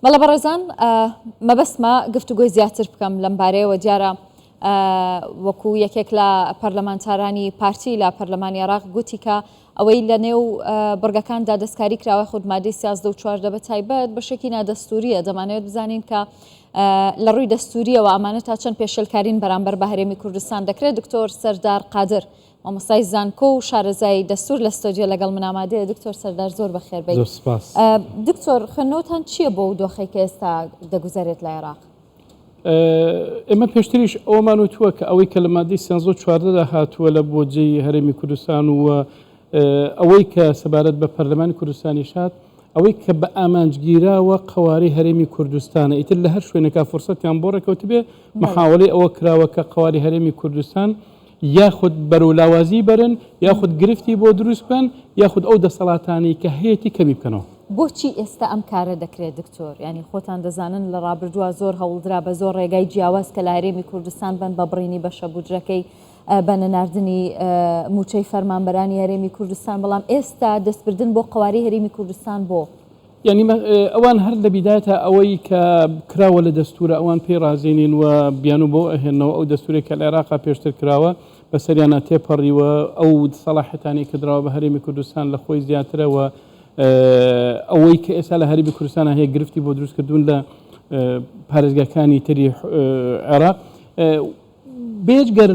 بەڵە بەڕێزان مەبەستمە گفتوگۆی زیاتر بکەم لەم بارەیەوە دیارە وەکو یەکێک لە پەرلەمانتارانی پارتی لە پەرلەمانی عێراق گوتی کە ئەوەی لە نێو بڕگەکاندا دەستکاری کراوە خود مادەی 13 و 14 بە تایبەت بەشێکی نادەستوریە دەمانەوێت بزانین کە لە ڕووی دەستوریەوە ئەمانە تا چەند پێشێلکارین بەرامبەر بە هەرێمی کوردستان دەکرێت. دکتۆر سەردار قادر مامۆستای زانکۆ و شارەزای دەستور لە ستۆدیۆ لەگەڵ من ئامادەیە. دکتۆر سەردار زۆر بەخێر بێت. زۆر سپاس. دکتۆر خەنۆتان چییە بۆ دۆخەی کە ئێستا دەگوزارێت لە عێراق؟ ئێمە پێشتریش ئەومان وتووە کە ئەوەی کە لە مادەی 13 و 14 هاتووە لە بۆجێی هەرێمی کوردستان و ئەوەی کە سەبارەت بە پەرلەمانی کوردستانی شات ئەوەی کە بە ئامانجگیراوە قواری هەرێمی کوردستانە ئیتر لە هەر شوێنێکا فرسەتیان بۆ ڕێکەوت بێ محاوڵەی ئەوە کراوە کە قواری هەرێمی کوردستان یاخود بەرەولاوازی بەرن یاخود گرفتی بۆ دروست بکەن یاخود ئەو دەسەڵاتانی کە هەیەی کەمی بکەنەوە. بۆچی ئێستا ئەم کارە دەکرێت دکتۆر؟ ینی خۆتان دەزانن لە ڕابردووە زۆر هەوڵدرا بە زۆر ڕێگای جیاواز کە لە هەرێمی کوردستان بن بە بڕینی بەشە بودجەکەی بە نەناردنی موچەی فەرمانبەرانی هەرێمی کوردستان، بەڵام ئێستا دەستبردن بۆ قواری هەرێمی کوردستان بۆ یعنی ئەوان هەر لە بیداتە ئەوەی کە کراوە لە دەستورە ئەوان پێی رازێنین و بیان و بۆ ئەهێنەوە ئەو دەستورێک کە لە عێراقا پێشتر کراوە بەسەریانە تێپەڕیوە ئەو سەلاحەتانی کە دراوە بە هەرێمی کوردستان لە خۆی زیاترەوە ئەوەی کە ئێستا لە هەرێمی کوردستان هەیە گرفتی بۆ دروستکردون لە پارێزگاکانی تری عێراق بێجگەر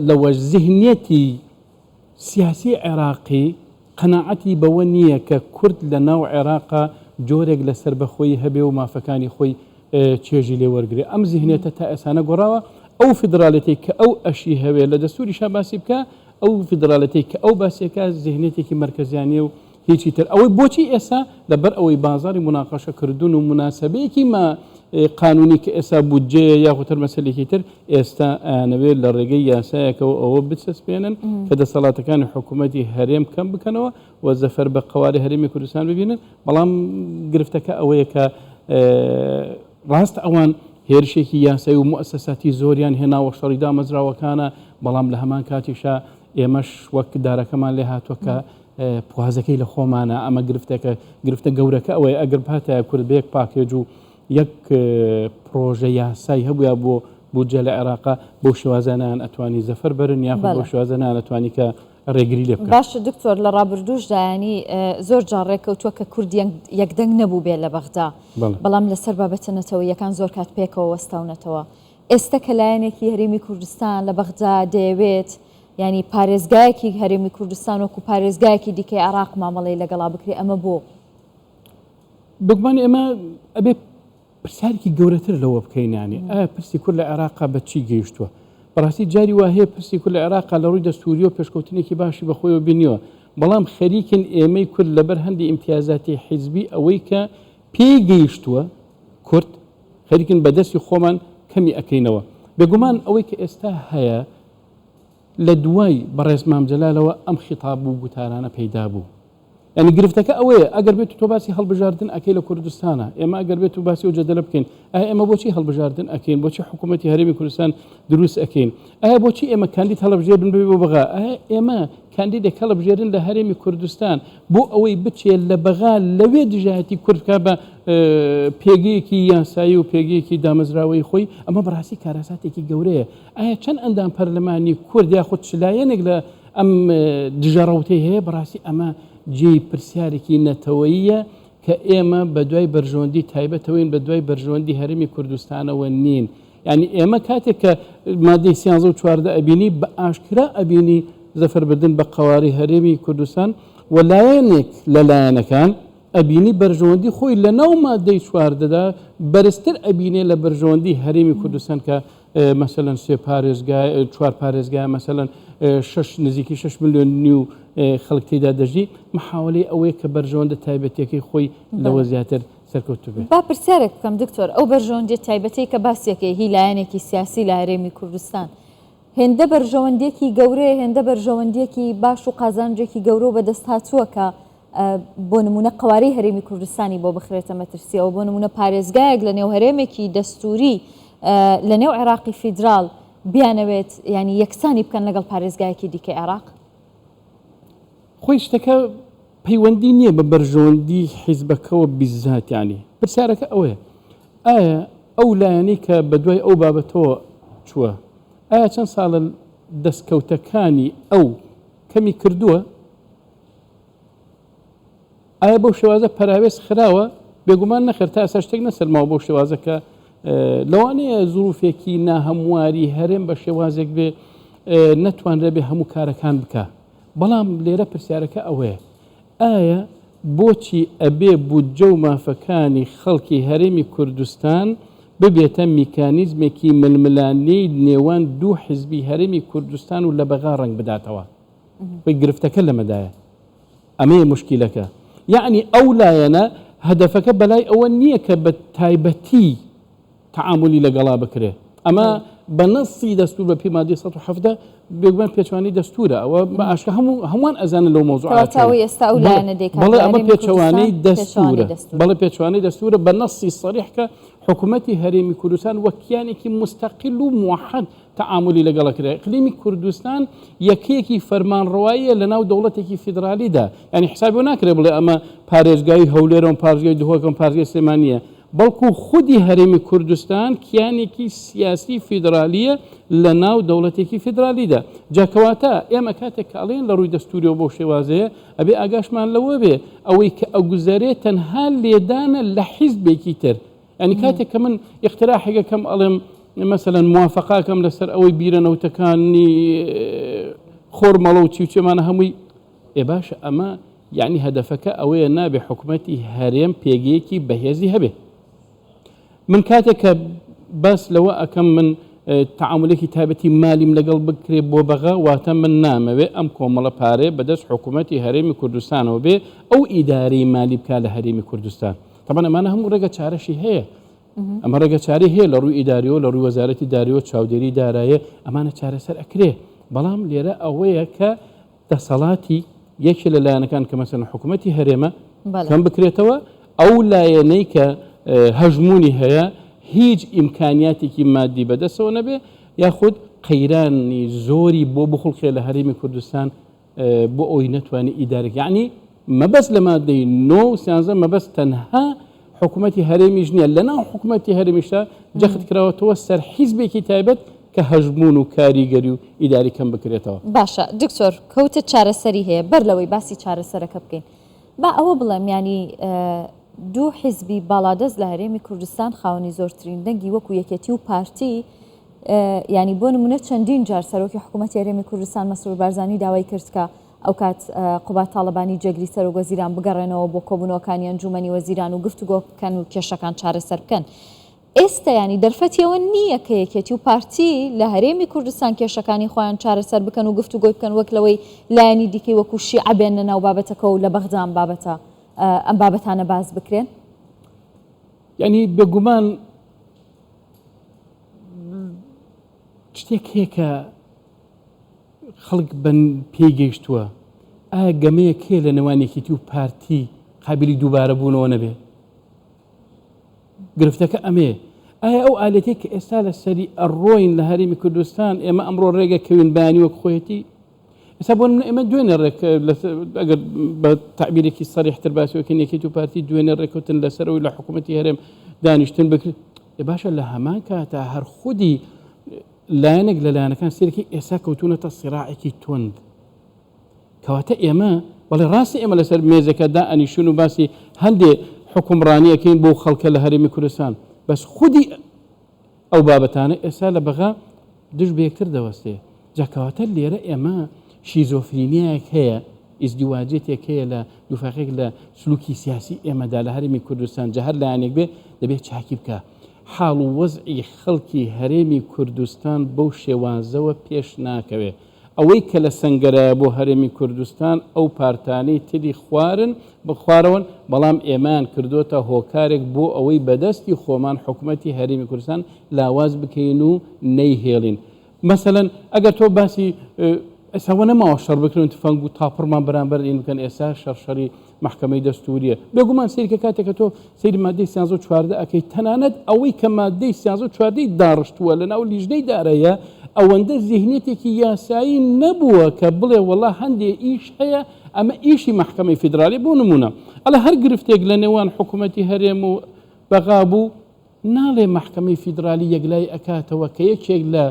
لەوە ذهنیەتی سیاسی عێراقی قەناعەتی بەوە نییە کە کورد لە ناو عێراقا جۆرێک لەسەر بەخۆی هەبێ و مافەکانی خۆی چێژی لێ وەرگێ. ئەم ذهنیەتە تا ئێسانە گۆڕاوە ئەو فدراڵەتی کە ئەو ئەشی هەوێ لە دەستوریشا باسی بکە ئەو فدراڵەتی کە ئەو باسیەکە ذهنیەتێکی مرکزیانیە و هیچی تر. ئەوەی بۆچی ئێستا لەبەر ئەوەی بازاری مناقەشەکردن و مناسبەیەکی قانونی کە ئێستا بودجەیە یاخوتر مەسەلێکی تر ئێستا ئەیانەوێت لە ڕێگەی یاسایەکەەوە ئەوە بچەسپێنن کە دەسەڵاتەکانی حکوومەتی هەرێم کەم بکەنەوە و زەفەر بە قواری هەرێمی کوردستان ببینن. بەڵام گرفتەکە ئەوەیە کە ڕاست ئەوان هێرشێکی یاسایی و مؤسساتی زۆریان هێناوە شەڕی دامەزراوەکانە، بەڵام لە هەمان کاتیشا ئێمەش وەک دارەکەمان لێ هاتووە کە پوازەکەی لە خۆمانە. ئەمە گرفتە گەورەکە ئەوەی ئەگەر هاتە کوردبەیەک پاکێج و یەک پرۆژە یاسایی هەبووە بۆ بودجە لە عێراقا بۆ شێوازانیان ئەتوانی زەفەر بەرن یاخود بۆ شێوازانیان ئەتوانی کە ڕێگری لێ بکەن. باشە دکتۆر، لە ڕابردووشدا ینی زۆر جار ڕێکەوتووە کە کورد یەکدەنگ نەبوو بێ لە بەغدا، بەڵام لەسەر بابەتەنەتەوە یەکان زۆر کات پێکەوە وەستاونەتەوە. ئێستا کە لایەنێکی هەرێمی کوردستان لە بەغدا دەیەوێت ینی پارێزگایەکی هەرێمی کوردستان وەکو پارێزگایەکی دیکەی عێراق مامەڵەی لەگەڵا بکرێ، ئەمە بۆ بگومان ئێمە ئەبێ پرسیارێکی گەورەتر لەوە بکەینانی ئایا پرسی کورد لە عێراقا بە چی گەیشتووە؟ بەڕاستی جاری وا هەیە پرسی کورد لە عێراقا لە ڕووی دەستوری و پێشکەوتنێکی باشی بەخۆیەوە بینیوە، بەڵام خەریکن ئێمەی کورد لەبەر هەندی ئیمتیازاتی حیزبی ئەوەی کە پێی گەیشتووە کورد خەریکن بەدەستی خۆمان کەمی ئەەکەینەوە. بێگومان ئەوەی کە ئێستا هەیە لە دوای بەڕێز مامجەلالەوە ئەم خیتاب بوو گوتارانە پەیدا بوو. ینی گرفتەکە ئەوەیە ئەگەر بێت تۆ باسی هەڵبژاردن ئەکەی لە کوردستانە، ئێمە ئەگەر بێت و باسی و جەدەلە بکەین ئێمە بۆچی هەڵبژاردن ئەکەین، بۆچی حکوومەتی هەرێمی کوردستان دروست ئەکەین، ئایا بۆچی ئێمە کاندید هەڵبژێرن بێ بۆ بەغا، ئێمە کاندیدێک هەڵبژێرن لە هەرێمی کوردستان بۆ ئەوەی بچێت لە بەغا لەوێ دژایەتی کوردکە بە پێگەیەکی یاسایی و پێگەیەکی دامەزراوەی خۆی. ئەمە بەڕاستی کارەساتێکی گەورەیە. ئایا چەند ئەندام پەرلەمانی کورد یاخود چلایەنێک لە ئەم دژەڕەوتەی هەیە؟ بەڕاستی ئەمە جێی پرسیارێکی نەتەوەییە کە ئێمە بە دوای بەرژەوەندی تایبەتەوەین بە دوای بەرژەوەندی هەرێمی کوردستانەوە نین. ینی ئێمە کاتێک کە مادەی 13 و 14 ئەبینی بە ئاشکرا ئەبینی زەفەربردن بە قواری هەرێمی کوردستان و لایەنێک لە لایەنەکان ئەبینی بەرژەوەندی خۆی لە ناو مادەی 14دا بەرزتر ئەبینێ لە بەرژەوەندی هەرێمی کوردستان کە مەسەلەن 4 پارێزگای مەسەلەن نزیکی 6 ملیۆن و خەڵک تێدا دەژی محاوەی ئەوەیە کە بەرژەوەندە تایبەتیەکەی خۆی لەوە زیاتر سەرکەوتوو بێت. با پرسیارێک بکەم دکتۆر، ئەو بەرژەوەندی تایبەتی کە باسیەکەی هی لایەنێکی سیاسی لە هەرێمی کوردستان هێندە بەرژەوەندێکی گەورەیە، هێندە بەرژەوەندێکی باش و قازانجێکی گەورە و بەدەست هاتووە کە بۆ نمونە قواری هەرێمی کوردستانی بۆ بخرێتە مەترسیەوە، بۆ نمونە پارێزگایەک لە نێو هەرێمێکی دەستوری لە نێو عێراقی فیدراڵ بیانەوێت ینی یەکسانی بکەن لەگەڵ پارێزگایەکی دیکەی عێراق. خۆی شتەکە پەیوەندی نییە بە بەرژەوەندی حیزبەکەەوە بیزاتیانی. پرسیارەکە ئەوەیە ئایا ئەو لایەنەی کە بەدوای ئەو بابەتەوە چووە ئایا چەند ساڵە دەستکەوتەکانی ئەو کەمی کردووە؟ ئایا بەو شێوازە پەراوێز خراوە؟ بێگومان نەخێر تا ئێستا شتێک نەسەرماوە بەو شێوازە کە لەوانەیە زروفێکی ناهەمواری هەرێم بە شێوازێک بێ نەتوانرە بێ هەموو کارەکان بکە. بەڵام لێرە پرسیارەکە ئەوەیە ئایا بۆچی ئەبێ بودجە و مافەکانی خەڵکی هەرێمی کوردستان ببێتە میکانیزمێکی ململانەی نێوان دوو حزبی هەرێمی کوردستان و لە بەغا ڕنگ بداتەوە؟ بە گرفتەکە لەمەدایە. ئەمەیە مشکیلەکە. یعنی ئەو لایەنە هەدەفەکە بەلای ئەوە نییە کە بە تایبەتی تعاملی لەگەڵا بکرێ. ئەمە بە نەسی دەستور بە پێی مادەی 117 بێگومان پێچوانی دەستورە. ئەوە بە ئاشکرا هەمووان ئەزانن لەو مۆزوعات. بەڵێ ئەمە پێچەوانەی دەستورە. بەڵێ پێچوانەی دەستورە بە نەسی صریح کە حکوومەتی هەرێمی کوردستان وەک کیانێکی مستەقیل و موحد تعاملی لەگەڵەکرێ. اقلیمی کوردستان یەکەیەکی فەرمانڕەواییە لەناو دەوڵەتێکی فیدرالیدا. ینی حسابی ناکرێ بڵێ ئەمە پارێزگای هەولێرە و پارێزگای دهۆکم پارێزگای سلێمانیە. بەڵکو خودی هەرێمی کوردستان کیانێکی سیاسی فیدرالیە لە ناو دەوڵەتێکی فیدرالیدا. جاکەواتە ئێمە کاتێک کاڵێن لە ڕووی دەستوریەوە بۆ شێوازەیە ئەبێ ئاگاشمان لەوە بێ ئەوەی کە ئەگوزارێت تەنها لێدانە لە حیزبێکی تر. ینی کاتێک کە من اقتراحێکەکەم ئەڵێم مثلا موافقاکەم لەسەر ئەوەی بیرەنەوتەکانی خۆرمەڵە و چیوچێمانە هەمووی باشە ئەمە یعنی هەدەفەکە ئەوەیە نابێ حکوومەتی هەرێم پێگەیەکی بەهێزی هەبێ. من کاتێک کە باس لەوە ئەەکەم من تعاملێکی تایبەتی مالیم لەگەڵ بکرێ بۆ بەغا واتە من نامەوێ ئەم کۆمەڵە پارێ بەدەست حکوومەتی هەرێمی کوردستانەوە بێ ئەو ئیدارەی مالی بکات لە هەرێمی کوردستان. طبعا ئەمانە هەموو ڕێگە چارەشی هەیە. ئەمە ڕێگە چارەی هەیە لە ڕووی ئیداریەوە لە ڕووی وەزارەتی داریەوە چاودێری دارایە ئەمانە چارەسەر ئەکرێ. بەڵام لێرە ئەوەیە کە دەسەڵاتی یەکێ لە لایەنەکان کە مەسەن حکوومەتی هەرێمە کەم بکرێتەوە ئەو لایەنەی کە هەژمونی هەیە هیچ ئیمکانیاتێکی مادی بەدەستەوە نەبێ یاخود قەیرانی زۆری بۆ بخڵقێ لە هەرێمی کوردستان بۆ ئەوی نەتوانێت ئیدارێک. یعنی مەبەست لە مادەی 9 و 13 مەبەست تەنها حکوومەتی هەرێمیش نییە. لەناو حکوومەتی هەرێمیشدا جەخت کراوەتەوە سەر حیزبێکی تایبەت کە هەژمون و کاریگەری و ئیداری کەم بکرێتەوە. باشە دکتۆر کەوتە چارەسەری هەیە بەر لەوەی باسی چارەسەرەکە بکەین. با ئەوە بڵێم ینی دوو حیزبی باڵادەست لە هەرێمی کوردستان خاوەنی زۆرترین دەنگی وەکو یەکێتی و پارتی ینی بۆ نمونە چەندین جار سەرۆکی حکوومەتی هەرێمی کوردستان مەسرور بارزانی داوای کرد کە ئەو کات قوبات تاڵەبانی جێگری سەرۆک وەزیران بگەڕێنەوە بۆ کۆبوونەوەکانی ئەنجومەنی وەزیران و گفتوگۆ بکەن و کێشەکان چارەسەر بکەن. ئێستا ینی دەرفەتیەوە نییە کە یەکێتی و پارتی لە هەرێمی کوردستان کێشەکانی خۆیان چارەسەر بکەن و گفتوگۆی بکەن وەک لەوەی لایەنی دیکەی وەکو شیعە بێنە ناو بابەتەکە و لە بەغدان بابەتە ئەم بابەتانە باز بکرێن. ینی بێگومان شتێک هەیە کە خەڵک بن پێگەیشتووە ئایا گەمەیە کێ لە نێوانێکیتی و پارتی قابلی دووبارە بوونەوە نەبێ. گرفتەکە ئەمێ ئایا ئەو ئالەتێک کە ئێستا لە سەری ئەڕۆین لە هەرێمی کوردستان ئێمە ئەمڕۆ ڕێگە کەوین بەیانی وەک خۆیەتی ئێستا بۆ ئێمە دوێنێ ڕێک ئەگەر بە تعبیرێکی سەریحتر باسیەکەن یەکێتی و پارتی دوێنێ ڕێکوتن لەسەرەوەی لە حکوومەتی هەرێم دانیشتن بکرێت. باشە لە هەمان کاتە هەر خودی لایەنێک لە لایەنەکان سێرەکی ئێستا کەوتونەتە سیراعێکی تند کەواتە ئێمە بەڵێ ڕاستی ئێمە لەسەر مێزەکە دائەنیشون و باسی هەندێ حکومڕانیەکەین بۆ خەڵکە لە هەرێمی کوردستان بەس خودی ئەو بابەتانە ئێستا لە بەغا دش بە یەکتر دەوەستێ. جاکەواتە لێرە ئێمە شیزۆفرینیایەک هەیە ئیزدیواجێتێک هەیە لە دووفاقێک لە سلوکی سیاسی ئێمەدا لە هەرێمی کوردستان جە هەر لایەنێک بێ دەبێت چاکی بکە. حاڵ و وەزعی خەڵکی هەرێمی کوردستان بەو شێوازەوە پێش ناکەوێ. ئەوەی کە لە سەنگەرە بۆ هەرێمی کوردستان ئەو پارتانەی تری خوارن بخوارەوەن بەڵام ئێمان کردوتە هۆکارێک بۆ ئەوەی بەدەستی خۆمان حکوومەتی هەرێمی کوردستان لاواز بکەین و نەیهێڵین. مەسەلەن ئەگەر تۆ باسی ئێساوە نەماوە شەڕ بکرێن تفەنگ و تاپڕمان بەرامبەر ئین بکەن ئێستا شەڕشەری محکەمەی دەستوریە بێگومان سیرکە کاتێکە تۆ سەیری مادەی 14 ئەەکەی تەنانەت ئەوەی کە مادەی 14 داڕشتووە لە ناو لیژنەی دارەیە ئەوەندە زیهنێتێکی یاسایی نەبووە کە بڵێ وەڵا هەندێ ئیش هەیە ئەمە ئیشی محکەمەی فیدرالی بۆ نمونە ئەلە هەر گرفتێک لە نێوان حکوومەتی هەرێم و بەغا بوو ناڵێ محکمەی فیدرالی یەکلای ئەکاتەوە کە یەکێک لە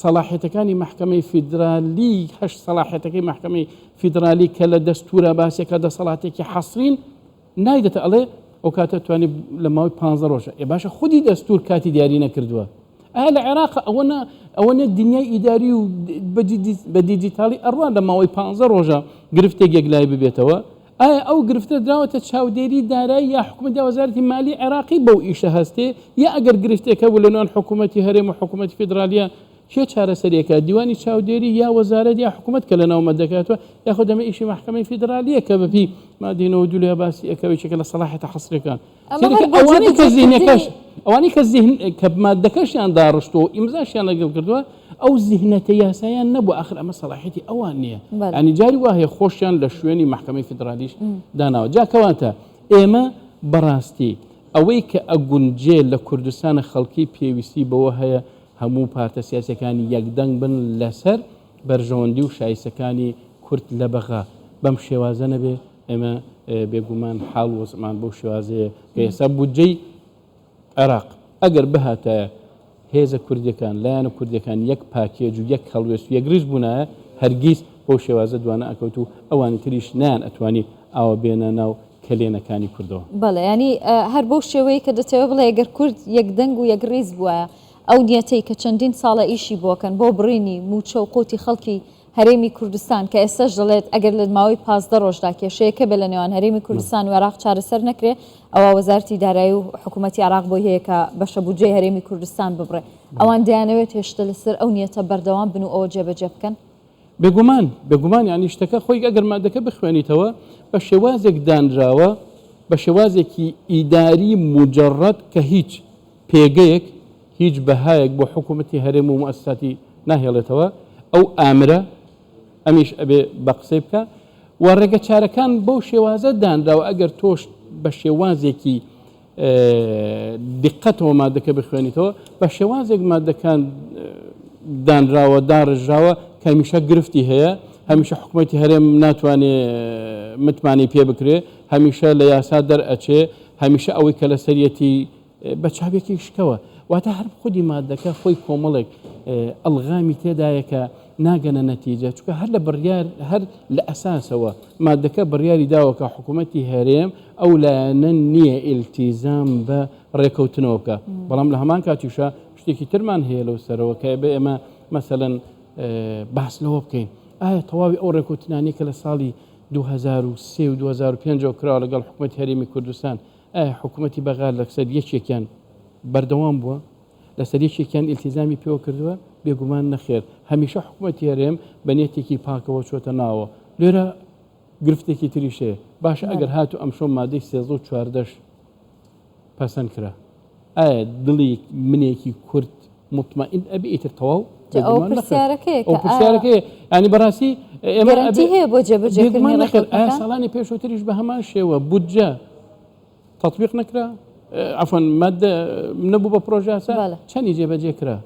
سەلاحیەتەکانی محکمەی فیدرالی هەشت سەلاحیەتەکەی محکمەی فیدرالی کە لە دەستورە باسێکە دەسەڵاتێکی حەسرین نایدەتە ئەڵێ ئەو کاتە توانێت لە ماوەی 15 ڕۆژە باشە خودی دەستور کاتی دیاری نەکردووە لە عێراق ئەوەنە دنیای ئیداری و بە دیجیتالی ئەڕوان لە ماوەی 15 ڕۆژە گرفتێک یەکلای ببێتەوە ئایا ئەو گرفتە دراوەتە چاودێری دارایی یا حکوومەتی وەزارەتی مالی عێراقی بەو ئیشە هەستێ یا ئەگەر گرفتێکە بوو لە نێوان حکوومەتی هەرێم و حکوومەتی فیدرالیە چێ چارەسەریەکە دیوانی چاودێری یا وەزارەت یا حکوومەت کە لە ناومە دەکاتوە یاخۆ دەمە ئیشی محکمەی فیدرالیە کە بەپی مادینەوە دوولێ باسی ئەەکەوێکێکە لە سەلاحیەتە حەسرەکان ئەوانی کە کە مادەکەشیان داڕشتەوە ئیمزاشیان لەگەڵ کردووە ئەو زیهنەتە یاسایان نەبوو ئاخر ئەمە سەلاحیەتی ئەوان نییە ینی جاری وایە خۆشیان لە شوێنی محکمەی فیدرالیش داناوە جاکەواتە ئێمە بەڕاستی ئەوەی کە ئەگونجێ لە کوردستانە خەڵکی پێویستی بەوە هەیە هەموو پارتە سیاسەکانی یەکدەنگ بن لەسەر بەرژەوەندی و شایستەکانی کورد لە بەغا بەم شێوازە نەبێ ئێمە بێگومان حاڵ وەزمان بۆ شێوازەیە کە ئێستا بودجەی عێراق ئەگەر بهاتە هێزە کوردەکان لایەنە کوردەکان یەک پاکێج و یەک هەڵوێست و یەکریز بوونایە هەرگیز بۆ شێوازە دوانە ئەکەوت و ئەوانی تریش نیان ئەتوانی ئاوە بێنە ناو کلێنەکانی کوردەوە بەڵێ ینی هەر بۆ شێوەیە کە دەتەوە بڵێ ئەگەر کورد یەکدەنگ و یەکریز بووە ئەو نیەتەی کە چەندین ساڵە ئیشی بۆکەن بۆ بڕینی موچە و قوتی خەڵکی هەرێمی کوردستان کە ئێستاش دەڵێت ئەگەر لە ماوەی 15 ڕۆژدا کێشەیەکە بێ لە نێوان هەرێمی کوردستان و عێراق چارەسەر نەکرێ ئەوە وەزارەتی دارایی و حکوومەتی عێراق بۆ هەیە کە بەشە بودجەی هەرێمی کوردستان ببڕێ ئەوان دەیانەوێت هێشتا لەسەر ئەو نیەتە بەردەوام بن و ئەوە جێبەجێ بکەن بێگومان یانی شتەکە خۆی ئەگەر مادەکە بخوێنیتەوە بە شێوازێک دانراوە بە شێوازێکی ئیداری مجەڕەت کە هیچ پێگەیەک هیچ بەهایەک بۆ حکوومەتی هەرێم و مؤسساتی ناهێڵێتەوە ئەو ئامرە ئەمیش ئەبێ بە قسەی بکە و ڕێگە چارەکان بەو شێوازە دانراوە ئەگەر تۆش بە شێوازێکی دقەتەوە مادەکە بخوێنیتەوە بە شێوازێک مادەکان دانراوە داڕژراوە کە هەمیشە گرفتی هەیە هەمیشە حکوومەتی هەرێم ناتوانێت متمانی پێ بکرێ هەمیشە لە یاسا دەرئەچێ هەمیشە ئەوەی کە لە سەرەتی بە چاوێکی شکەوە واتە هەر خودی مادەکە خۆی کۆمەڵێک ئەلغامی تێدایەکە ناگەنە نەتیجە چونکە هەر لە بڕیار هەر لە ئەساسەوە مادەکە بڕیاری داوەکە حکوومەتی هەرێم ئەو لایەنە نییە ئیلتیزام بە ڕێکەوتنەوە بکە بەڵام لە هەمان کاتیشە شتێکی ترمان هەیە لەو سەرەوە کە بە ئێمە مەسەلەن باس لەوە بکەین ئایا تەواوی ئەو ڕێکوتنانی کە لە ساڵی 2003 و 2005 کراوە لەگەڵ حکوومەتی هەرێمی کوردستان ئایا حکوومەتی بەغا لەسەر یەکێکیان بەردەوام بووە لەسەر یەکێکیان ئیلتیزامی پێوە کردووە بێگومان نەخێر هەمیشە حکوومەتی هەرێم بە نیەتێکی پاکەوە چۆتە ناوە لێرە گرفتێکی تریشەیە باشە ئەگەر هاتو ئەمشۆ مادەی 14 پەسەند کرا ئایا دڵی منێکی کورد مطمئن ئەبێ ئیتر تەواو ئەو پرسیارەکەی ینی بەڕاستی ئێمەتی هەیە بۆ جێبەجێکردن نەخێر ئایا ساڵانی پێشوەتریش بە هەمان شێوە بودجە تەطبیق نەکرا عفوا مادە نەبوو بە پرۆژاسا چەندی جێبەجێ کرا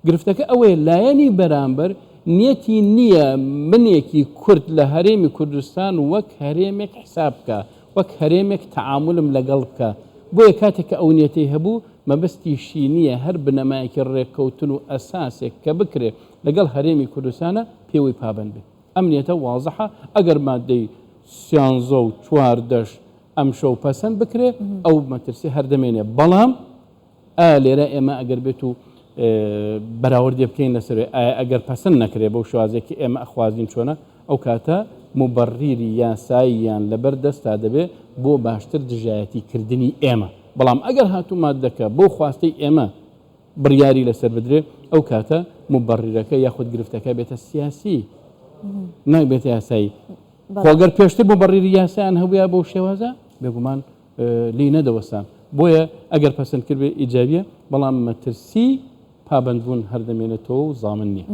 گرفتەکە ئەوەیە لایەنی بەرامبەر نیەتی نییە منێکی کورد لە هەرێمی کوردستان وەک هەرێمێک حساب بکە وەک هەرێمێک تەعاملم لەگەڵ بکە بۆیە کاتێک کە ئەو نیەتەی هەبوو مەبەستیشی نییە هەر بنەمایەکی ڕێککەوتن و ئەساسێک کە بکرێ لەگەڵ هەرێمی کوردستانە پێوەی پابند بێت ئەم نیەتە واضحە ئەگەر مادەی 13 و 14 ئەم شەو پەسەند بکرێ ئەو مەترسی هەردەمێنێ بەڵام لێرە ئێمە ئەگەر بێت و بەراوردێ بکەین لەسەر ئەگەر پەسەند نەکرێ بەو شوازێکی ئێمە ئەخوازیین چۆنە ئەو کاتە مبەڕیری یاساییان لەبەر دەستا دەبێ بۆ باشتر دژایەتی کردنی ئێمە بەڵام ئەگەر هاتوو مادەکە بۆ خواستەی ئێمە بڕیاری لەسەر بدرێ ئەو کاتە مبەڕیرەکە یاخود گرفتەکە بێتە سیاسی ناکبێتە یاسایی خۆگەر پێشتر مبەڕیری یاسایان هەبووە بۆ شێوازە بێگومان لی نەدەوەسان بۆیە ئەگەر پەسەند کرد بێ ئیجابیە بەڵام مەترسی پابندبوون هەردەمێنێتەوە و زامن نییە